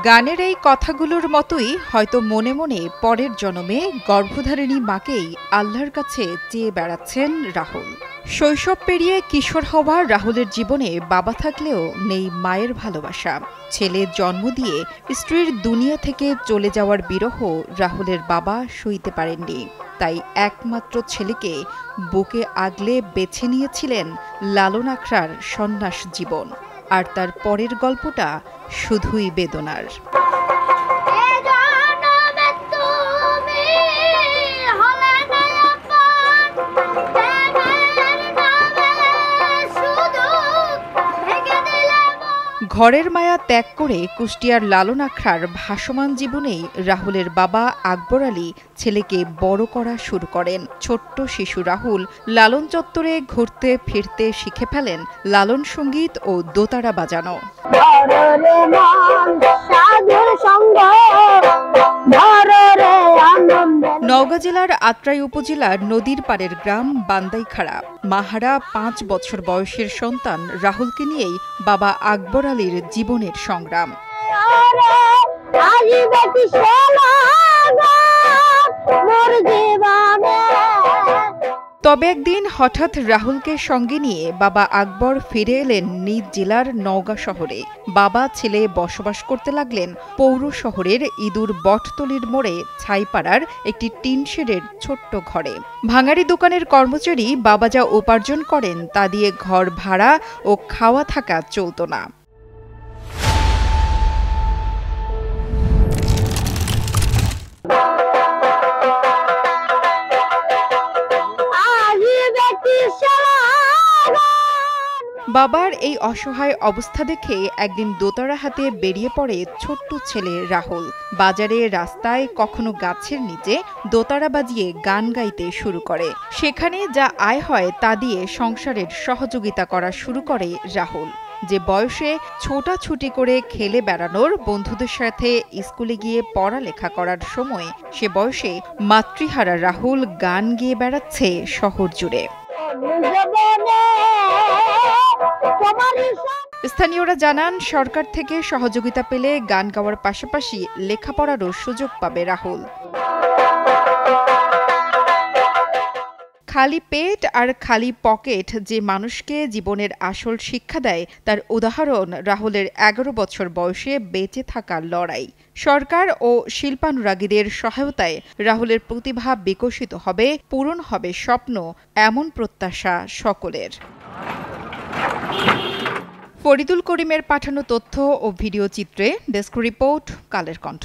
গানের এই কথাগুলোর মতোই হয়তো মনে মনে পরের জন্মে গর্ভধারিণী মাকেই আল্লাহর কাছে চেয়ে বেড়াচ্ছেন রাহুল। শৈশব পেরিয়ে কিশোর হওয়া রাহুলের জীবনে বাবা থাকলেও নেই মায়ের ভালোবাসা। ছেলে জন্ম দিয়ে স্ত্রীর দুনিয়া থেকে চলে যাওয়ার বিরহ রাহুলের বাবা সইতে পারেননি। তাই একমাত্র ছেলেকে বুকে আগলে বেছে নিয়েছিলেন লালন আখড়ার সন্ন্যাস জীবন। আর তার পরের গল্পটা শুধুই বেদনার। ঘরের মায়া ত্যাগ করে কুষ্টিয়ার লালন আখড়ার ভাসমান জীবনেই রাহুলের বাবা আকবর আলী ছেলেকে বড় করা শুরু করেন। ছোট্ট শিশু রাহুল লালন চত্বরে ঘুরতে ফিরতে শিখে ফেলেন লালন সঙ্গীত ও দোতারা বাজানো। নওগাঁ জেলার আত্রাই উপজেলার নদীর পাড়ের গ্রাম বান্দাইখাড়া। মাহারা 5 বছর বয়সের সন্তান রাহুলকে নিয়েই বাবা আকবর আলীর জীবনের সংগ্রাম। তবে একদিন হঠাৎ রাহুলকে সঙ্গে নিয়ে বাবা আকবর ফিরে এলেন নিজ জেলার নওগাঁ শহরে। বাবা ছেলে বসবাস করতে লাগলেন পৌর শহরের ইঁদুর বটতলির মোড়ে ছাইপাড়ার একটি টিন শেডের ছোট্ট ঘরে। ভাঙাড়ি দোকানের কর্মচারী বাবা যা উপার্জন করেন তা দিয়ে ঘর ভাড়া ও খাওয়া থাকা চলত না। বাবার এই অসহায় অবস্থা দেখে একদিন দোতারা হাতে বেরিয়ে পড়ে ছোট্ট ছেলে রাহুল। বাজারে রাস্তায় কখনো গাছের নিচে দোতারা বাজিয়ে গান গাইতে শুরু করে। সেখানে যা আয় হয় তা দিয়ে সংসারের সহযোগিতা করা শুরু করে রাহুল। যে বয়সে ছোটাছুটি করে খেলে বেড়ানোর, বন্ধুদের সাথে স্কুলে গিয়ে পড়ালেখা করার সময়, সে বয়সে মাতৃহারা রাহুল গান গেয়ে বেড়াচ্ছে শহর জুড়ে। স্থানীয়রা জানান, সরকার থেকে সহযোগিতা পেলে গান গাওয়ার পাশাপাশি লেখাপড়ারও সুযোগ পাবে রাহুল। খালি পেট আর খালি পকেট যে মানুষকে জীবনের আসল শিক্ষা দেয় তার উদাহরণ রাহুলের 11 বছর বয়সে বেঁচে থাকার লড়াই। সরকার ও শিল্পানুরাগীদের সহায়তায় রাহুলের প্রতিভা বিকশিত হবে, পূরণ হবে স্বপ্ন, এমন প্রত্যাশা সকলের। ফরিদুল করিমের পাঠানো তথ্য ও ভিডিও চিত্রে ডেস্ক রিপোর্ট, কালের কণ্ঠ।